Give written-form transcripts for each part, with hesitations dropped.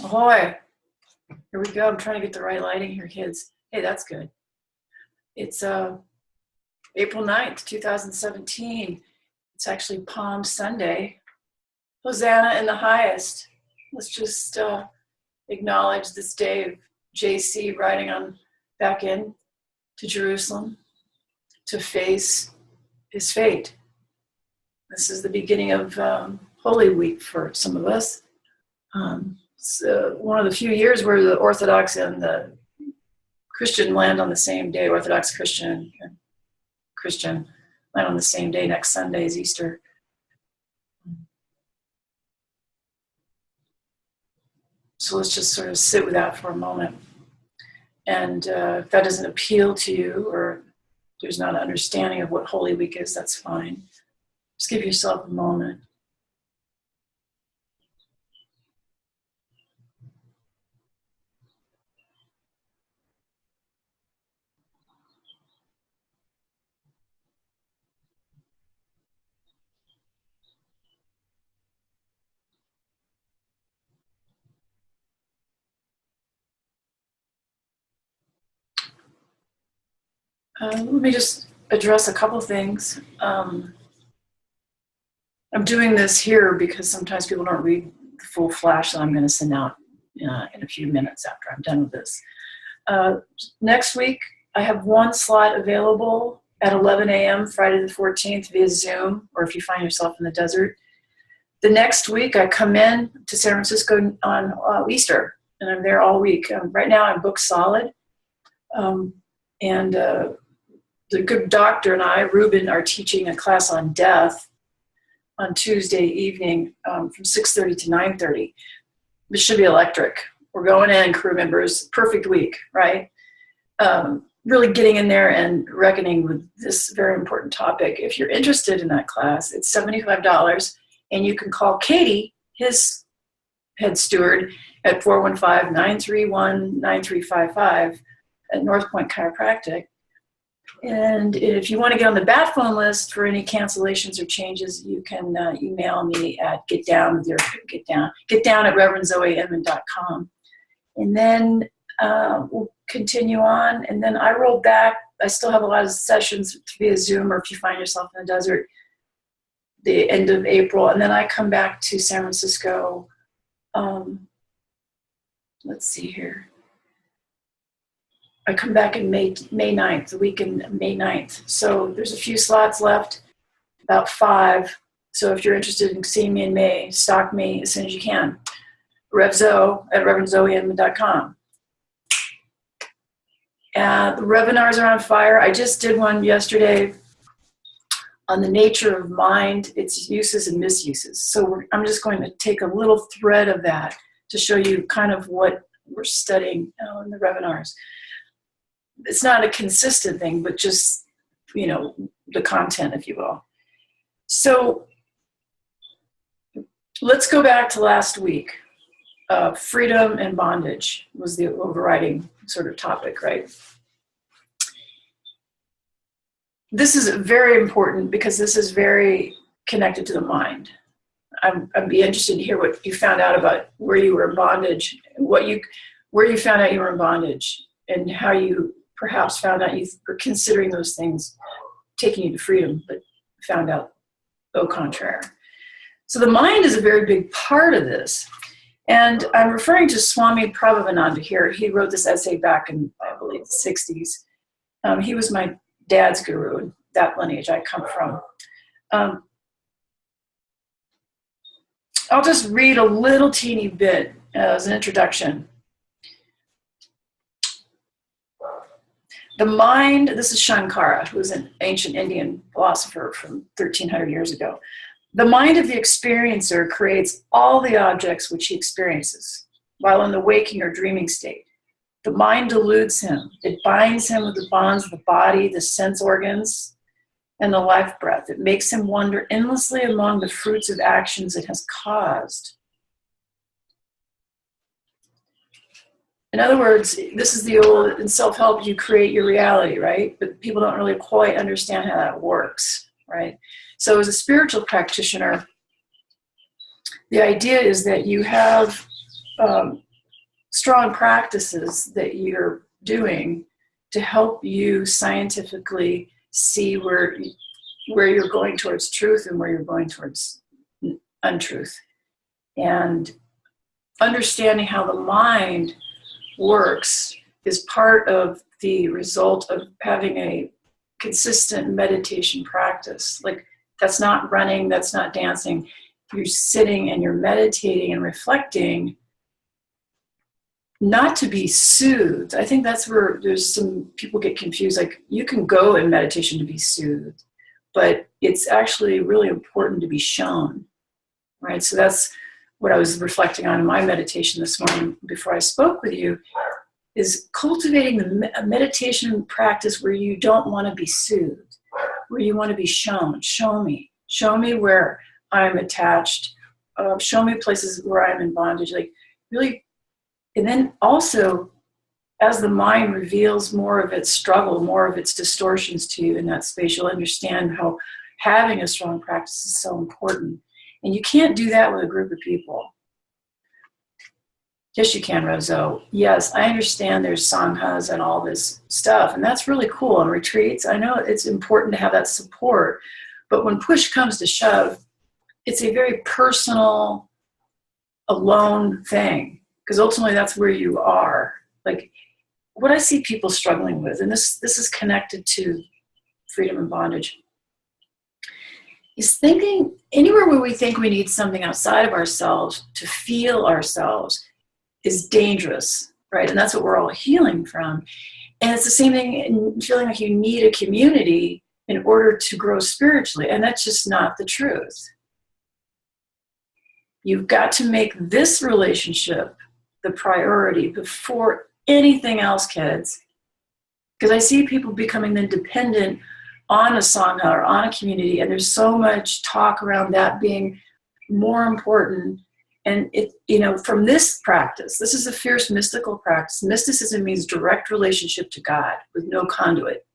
Ahoy. Here we go. I'm trying to get the right lighting here, kids. Hey, that's good. It's April 9th, 2017. It's actually Palm Sunday. Hosanna in the highest. Let's just acknowledge this day of JC riding on back in to Jerusalem to face his fate. This is the beginning of Holy Week for some of us. It's one of the few years where the Orthodox and the Christian land on the same day. Orthodox Christian and Christian land on the same day. Next Sunday is Easter. So let's just sort of sit with that for a moment. And if that doesn't appeal to you, or there's not an understanding of what Holy Week is, that's fine. Just give yourself a moment. Let me just address a couple things. I'm doing this here because sometimes people don't read the full flash that I'm going to send out in a few minutes after I'm done with this. Next week, I have one slot available at 11 a.m. Friday the 14th via Zoom, or if you find yourself in the desert. The next week, I come in to San Francisco on Easter, and I'm there all week. Right now, I'm booked solid. The good doctor and I, Ruben, are teaching a class on death on Tuesday evening from 6:30 to 9:30. This should be electric. We're going in, crew members, perfect week, right? Really getting in there and reckoning with this very important topic. If you're interested in that class, it's $75, and you can call Katie, his head steward, at 415-931-9355 at North Point Chiropractic. And if you want to get on the bat phone list for any cancellations or changes, you can email me at getdown at reverendzoeinman.com. And then we'll continue on. And then I roll back. I still have a lot of sessions via Zoom, or if you find yourself in the desert, the end of April. And then I come back to San Francisco. Let's see here. I come back in May 9th, the week in May 9th. So there's a few slots left, about 5. So if you're interested in seeing me in May, stalk me as soon as you can. Revzo at reverendzoeinman.com. The webinars are on fire. I just did one yesterday on the nature of mind, its uses and misuses. So I'm just going to take a little thread of that to show you kind of what we're studying in the webinars. It's not a consistent thing, but just, the content, if you will. So let's go back to last week. Freedom and bondage was the overriding sort of topic, right? This is very important because this is very connected to the mind. I'd be interested to hear what you found out about where you were in bondage, where you found out you were in bondage, and how you perhaps found out you were considering those things taking you to freedom, but found out au contraire. So the mind is a very big part of this. And I'm referring to Swami Prabhavananda here. He wrote this essay back in, I believe, the 60s. He was my dad's guru, and that lineage I come from. I'll just read a little teeny bit as an introduction. The mind, this is Shankara, who was an ancient Indian philosopher from 1300 years ago. The mind of the experiencer creates all the objects which he experiences while in the waking or dreaming state. The mind deludes him. It binds him with the bonds of the body, the sense organs, and the life breath. It makes him wander endlessly among the fruits of actions it has caused. In other words, this is the old, in self-help, you create your reality, right? But people don't really quite understand how that works, right? So as a spiritual practitioner, the idea is that you have strong practices that you're doing to help you scientifically see where you're going towards truth and where you're going towards untruth. And understanding how the mind works is part of the result of having a consistent meditation practice. Like, that's not running, that's not dancing. You're sitting and you're meditating and reflecting, not to be soothed. I think that's where there's some people get confused. Like, you can go in meditation to be soothed, but it's actually really important to be shown, right? So that's what I was reflecting on in my meditation this morning before I spoke with you, is cultivating a meditation practice where you don't want to be soothed, where you want to be shown. Show me where I'm attached. Show me places where I'm in bondage. Like, really. And then also, as the mind reveals more of its struggle, more of its distortions to you in that space, you'll understand how having a strong practice is so important. And you can't do that with a group of people. Yes, you can, Revzo. Yes, I understand there's sanghas and all this stuff, and that's really cool. And retreats, I know it's important to have that support, but when push comes to shove, it's a very personal, alone thing, because ultimately that's where you are. Like, what I see people struggling with, and this is connected to freedom and bondage, is thinking anywhere where we think we need something outside of ourselves to feel ourselves is dangerous, right? And that's what we're all healing from. And it's the same thing in feeling like you need a community in order to grow spiritually. And that's just not the truth. You've got to make this relationship the priority before anything else, kids. Because I see people becoming then dependent on a sangha or on a community, and there's so much talk around that being more important. And it, from this practice, this is a fierce mystical practice. Mysticism means direct relationship to God with no conduit,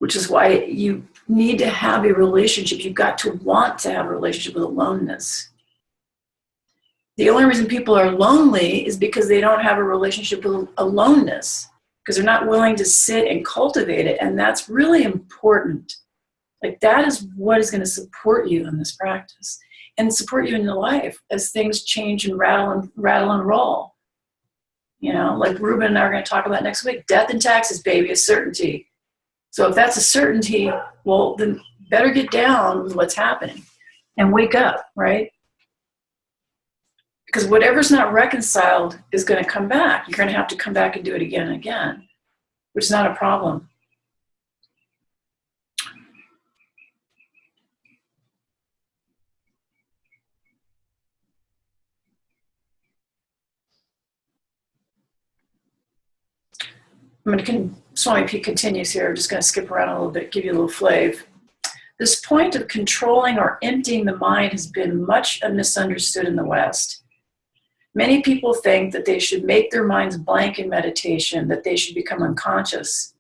which is why you need to have a relationship. You've got to want to have a relationship with aloneness. The only reason people are lonely is because they don't have a relationship with aloneness, because they're not willing to sit and cultivate it. And that's really important. Like, that is what is going to support you in this practice and support you in your life as things change and rattle and roll. Like Ruben and I are going to talk about next week, death and taxes, baby, is certainty. So if that's a certainty, well, then better get down with what's happening and wake up, right? Because whatever's not reconciled is going to come back. You're going to have to come back and do it again and again, which is not a problem. Swami P continues here. I'm just going to skip around a little bit, give you a little flavor. This point of controlling or emptying the mind has been much misunderstood in the West. Many people think that they should make their minds blank in meditation, that they should become unconscious.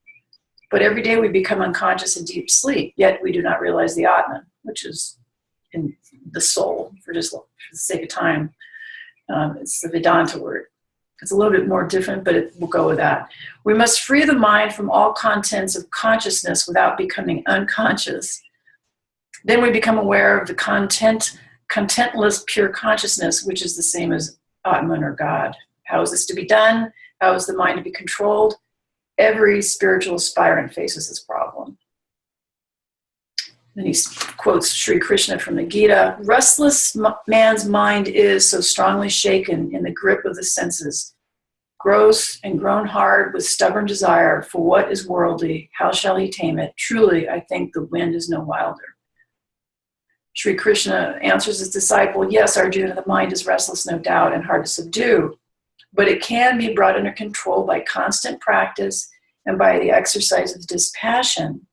But every day we become unconscious in deep sleep, yet we do not realize the Atman, which is in the soul, for the sake of time. It's the Vedanta word. It's a little bit more different, but we'll go with that. We must free the mind from all contents of consciousness without becoming unconscious. Then we become aware of the contentless pure consciousness, which is the same as Atman or God. How is this to be done? How is the mind to be controlled? Every spiritual aspirant faces this problem. Then he quotes Sri Krishna from the Gita. Restless man's mind is so strongly shaken in the grip of the senses, gross and grown hard with stubborn desire for what is worldly. How shall he tame it? Truly, I think the wind is no wilder. Sri Krishna answers his disciple, yes, Arjuna, the mind is restless, no doubt, and hard to subdue, but it can be brought under control by constant practice and by the exercise of dispassion.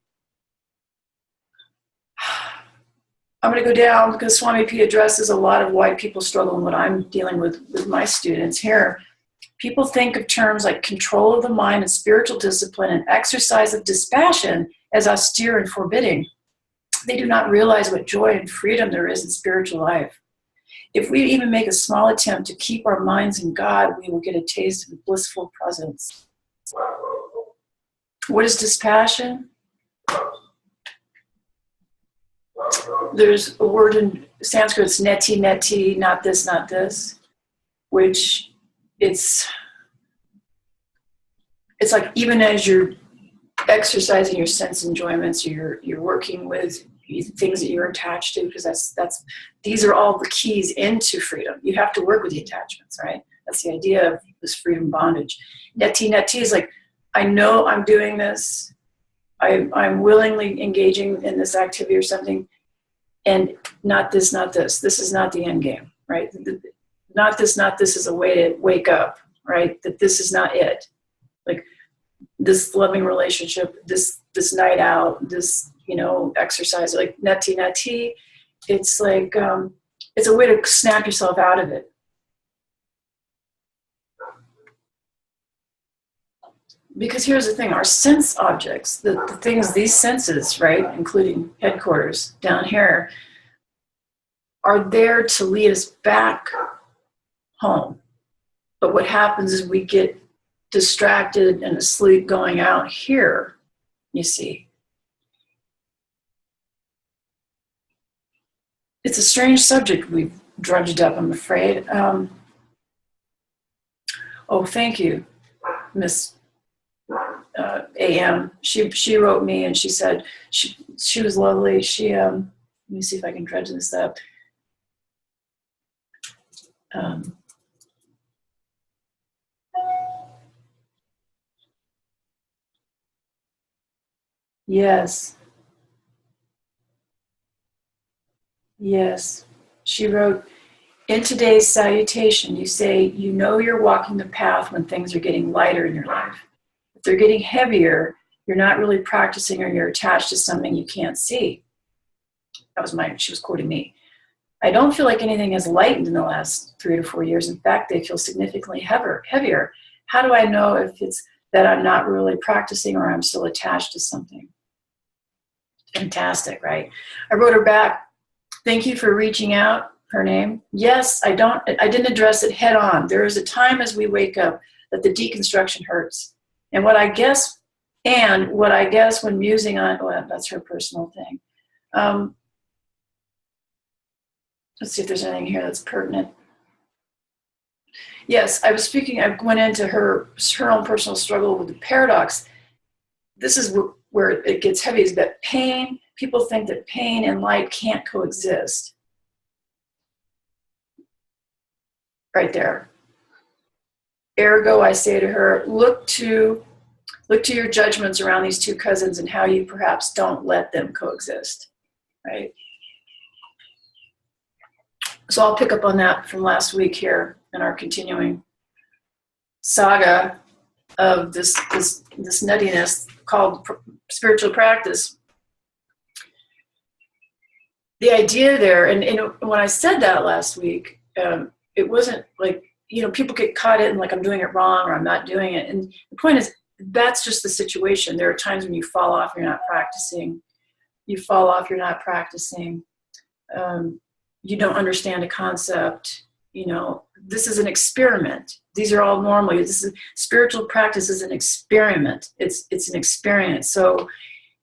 I'm going to go down because Swami P addresses a lot of why people struggle and what I'm dealing with my students here. People think of terms like control of the mind and spiritual discipline and exercise of dispassion as austere and forbidding. They do not realize what joy and freedom there is in spiritual life. If we even make a small attempt to keep our minds in God, we will get a taste of blissful presence. What is dispassion? There's a word in Sanskrit, it's neti, neti, not this, which it's like even as you're exercising your sense enjoyments, you're working with things that you're attached to, because these are all the keys into freedom. You have to work with the attachments, right? That's the idea of this freedom bondage. Neti is like, I know I'm doing this. I'm willingly engaging in this activity or something, and not this. This is not the end game, right? Not this is a way to wake up, right? That this is not it. Like this loving relationship, this night out, this, exercise, like neti. It's like, it's a way to snap yourself out of it. Because here's the thing, our sense objects, the things, these senses, right, including headquarters down here, are there to lead us back home. But what happens is we get distracted and asleep going out here, you see. It's a strange subject we've drudged up, I'm afraid. Thank you, Miss AM. She wrote me and she said she was lovely. She let me see if I can dredge this up. Yes. She wrote, in today's salutation, you say, you're walking the path when things are getting lighter in your life. If they're getting heavier, you're not really practicing, or you're attached to something you can't see. She was quoting me. I don't feel like anything has lightened in the last 3 to 4 years. In fact, they feel significantly heavier. How do I know if it's that I'm not really practicing or I'm still attached to something? Fantastic, right? I wrote her back, thank you for reaching out, her name. Yes, I didn't address it head on. There is a time as we wake up that the deconstruction hurts. And what I guess when musing on, that's her personal thing. Let's see if there's anything here that's pertinent. Yes, I went into her own personal struggle with the paradox. This is where it gets heavy, is that people think that pain and light can't coexist. Right there. Ergo, I say to her, look to your judgments around these two cousins and how you perhaps don't let them coexist, right? So I'll pick up on that from last week here in our continuing saga of this nuttiness called spiritual practice. The idea there, and when I said that last week, it wasn't like, people get caught in like I'm doing it wrong or I'm not doing it. And the point is, that's just the situation. There are times when you fall off, you're not practicing. You fall off, you're not practicing. You don't understand a concept. This is an experiment. These are all normal. Spiritual practice is an experiment. It's an experience. So,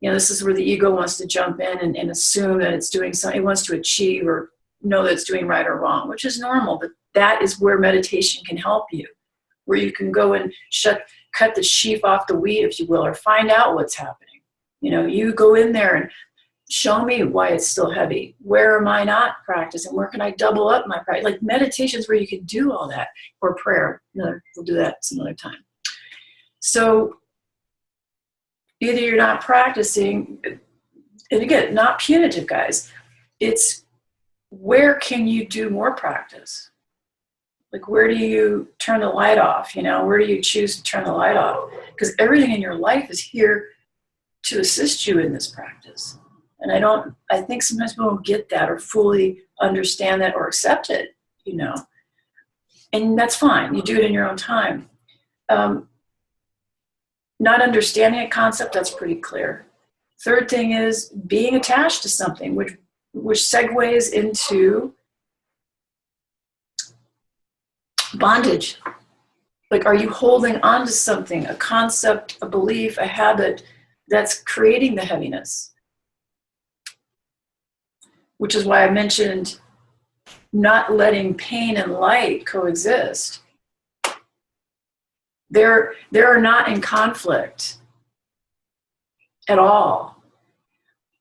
this is where the ego wants to jump in and assume that it's doing something. It wants to achieve or know that it's doing right or wrong, which is normal. But that is where meditation can help you, where you can go and cut the sheaf off the wheat, if you will, or find out what's happening. You go in there and show me why it's still heavy. Where am I not practicing? Where can I double up my practice? Like meditation is where you can do all that, or prayer. We'll do that some other time. So either you're not practicing, and again, not punitive, guys. It's where can you do more practice? Like, where do you turn the light off? Where do you choose to turn the light off? Because everything in your life is here to assist you in this practice. And I think sometimes people don't get that or fully understand that or accept it, and that's fine. You do it in your own time. Not understanding a concept, that's pretty clear. Third thing is being attached to something, which segues into Bondage. Like, are you holding on to something, a concept, a belief, a habit that's creating the heaviness? Which is why I mentioned not letting pain and light coexist. They're not in conflict at all.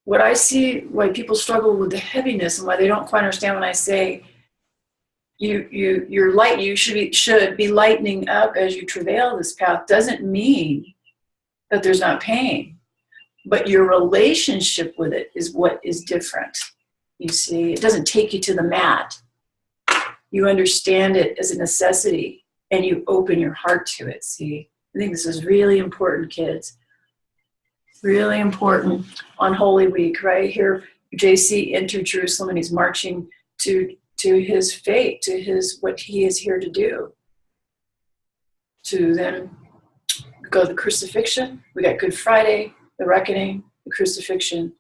What I see, why people struggle with the heaviness and why they don't quite understand when I say you're light, you should be lightening up as you travail this path, doesn't mean that there's not pain, but your relationship with it is what is different. You see, it doesn't take you to the mat. You understand it as a necessity and you open your heart to it. See, I think this is really important, kids. Really important on Holy Week, right? Here, JC entered Jerusalem and he's marching to his fate, to his what he is here to do. To then go to the crucifixion. We got Good Friday, the reckoning, the crucifixion,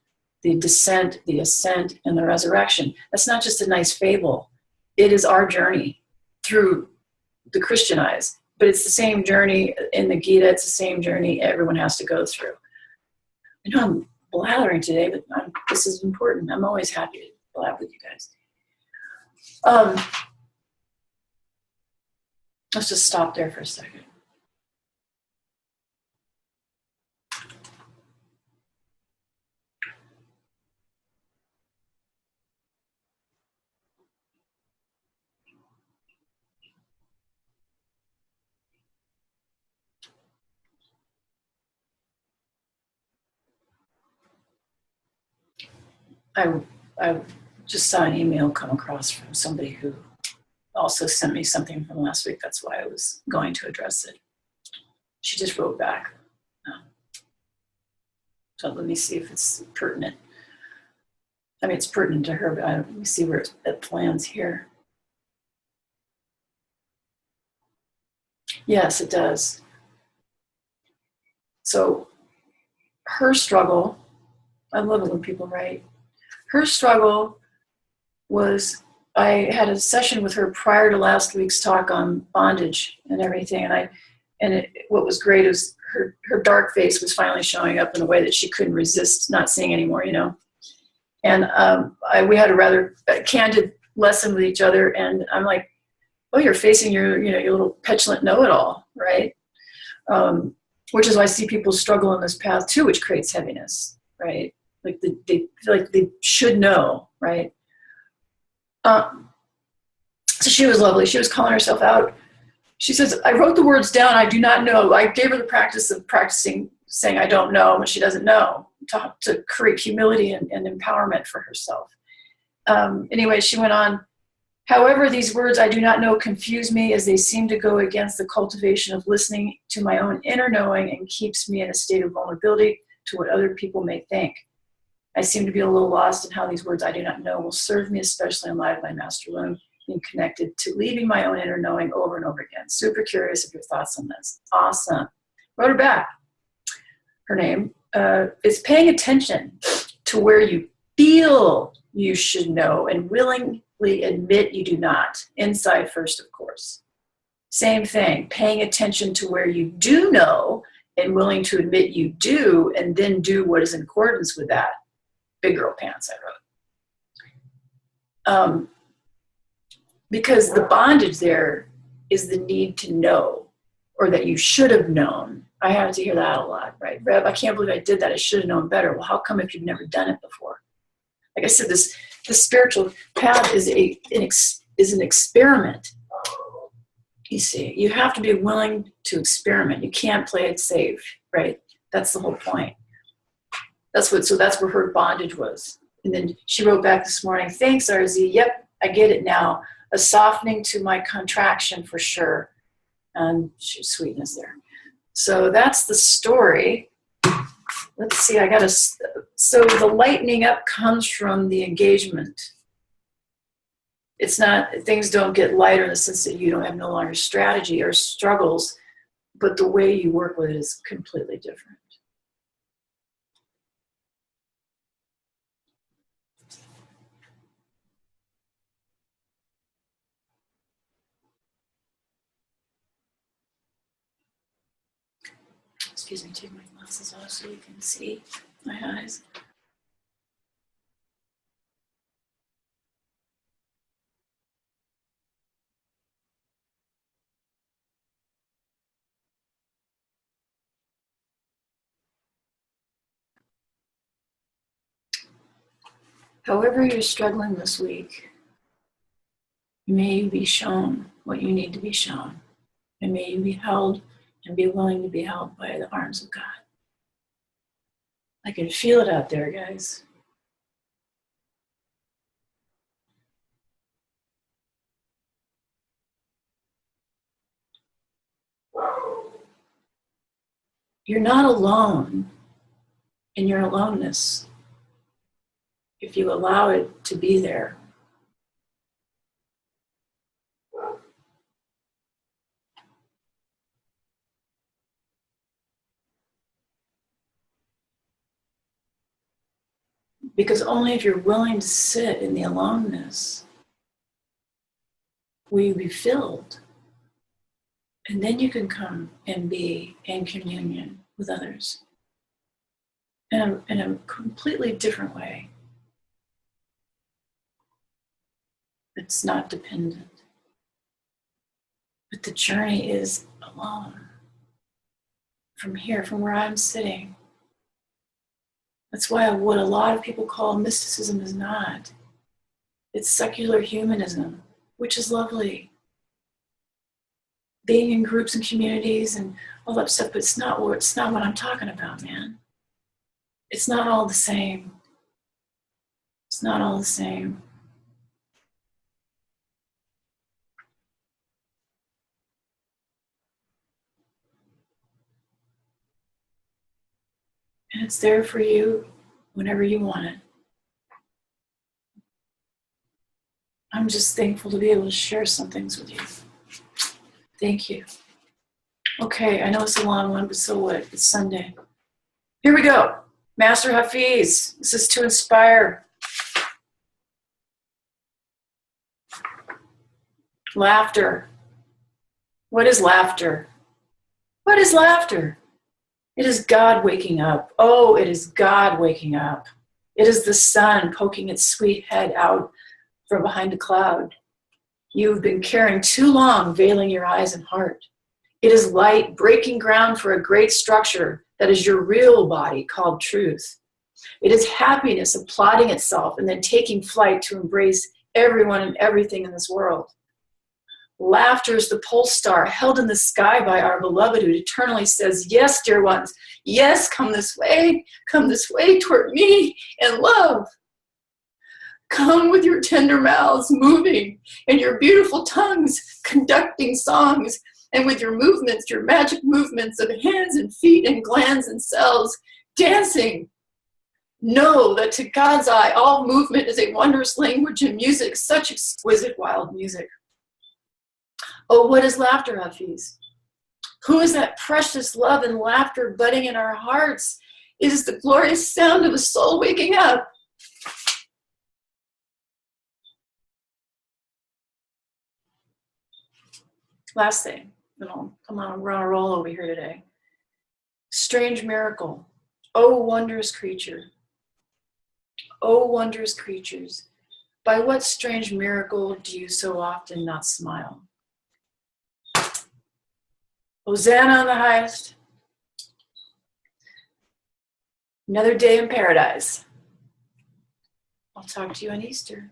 the descent, the ascent, and the resurrection. That's not just a nice fable. It is our journey through the Christian eyes. But it's the same journey in the Gita. It's the same journey everyone has to go through. I know I'm blathering today, but this is important. I'm always happy to blab with you guys. Let's just stop there for a second. I just saw an email come across from somebody who also sent me something from last week. That's why I was going to address it. She just wrote back. So let me see if it's pertinent. I mean, it's pertinent to her, but let me see where it lands here. Yes, it does. So her struggle, I love it when people write. Her struggle was, I had a session with her prior to last week's talk on bondage and everything. What was great is her dark face was finally showing up in a way that she couldn't resist not seeing anymore, you know. And we had a rather candid lesson with each other. And I'm like, oh, you're facing your little petulant know-it-all, right? Which is why I see people struggle on this path too, which creates heaviness, right? Like they feel like they should know, right? So she was lovely. She was calling herself out. She says, I wrote the words down, I do not know. I gave her the practice of practicing saying I don't know when she doesn't know, to create humility and empowerment for herself. Anyway, she went on, however, these words I do not know confuse me as they seem to go against the cultivation of listening to my own inner knowing and keeps me in a state of vulnerability to what other people may think. I seem to be a little lost in how these words I do not know will serve me, especially in light of my master learning, being connected to leaving my own inner knowing over and over again. Super curious of your thoughts on this. Awesome. Wrote her back. Her name is paying attention to where you feel you should know and willingly admit you do not. Inside first, of course. Same thing, paying attention to where you do know and willing to admit you do, and then do what is in accordance with that. Big girl pants, I wrote. Because the bondage there is the need to know, or that you should have known. I have to hear that a lot, right? Rev, I can't believe I did that. I should have known better. Well, how come if you've never done it before? Like I said, this spiritual path is an experiment. You see, you have to be willing to experiment. You can't play it safe, right? That's the whole point. That's where her bondage was. And then she wrote back this morning, thanks, RZ. Yep, I get it now. A softening to my contraction for sure. And sweetness there. So that's the story. Let's see, so the lightening up comes from the engagement. It's not, things don't get lighter in the sense that you don't have no longer strategy or struggles, but the way you work with it is completely different. Excuse me, take my glasses off so you can see my eyes. However you're struggling this week, may you be shown what you need to be shown. And may you be held and be willing to be held by the arms of God. I can feel it out there, guys. You're not alone in your aloneness if you allow it to be there. Because only if you're willing to sit in the aloneness will you be filled. And then you can come and be in communion with others in a completely different way. It's not dependent. But the journey is alone. From here, from where I'm sitting. That's why what a lot of people call mysticism is not. It's secular humanism, which is lovely. Being in groups and communities and all that stuff, but it's not what I'm talking about, man. It's not all the same. It's not all the same. And it's there for you whenever you want it. I'm just thankful to be able to share some things with you. Thank you. Okay, I know it's a long one, but so what? It's Sunday. Here we go. Master Hafiz. This is to inspire. Laughter. What is laughter? What is laughter? It is God waking up. Oh, it is God waking up. It is the sun poking its sweet head out from behind a cloud. You've been caring too long, veiling your eyes and heart. It is light breaking ground for a great structure that is your real body called truth. It is happiness applauding itself and then taking flight to embrace everyone and everything in this world. Laughter is the pole star held in the sky by our beloved who eternally says, yes, dear ones, yes, come this way toward me and love. Come with your tender mouths moving and your beautiful tongues conducting songs, and with your movements, your magic movements of hands and feet and glands and cells, dancing. Know that to God's eye, all movement is a wondrous language and music, such exquisite wild music. Oh, what is laughter, Hafiz? Who is that precious love and laughter budding in our hearts? It is the glorious sound of a soul waking up. Last thing, come on, we're on a roll over here today. Strange miracle. Oh, wondrous creature. Oh, wondrous creatures. By what strange miracle do you so often not smile? Hosanna on the highest. Another day in paradise. I'll talk to you on Easter.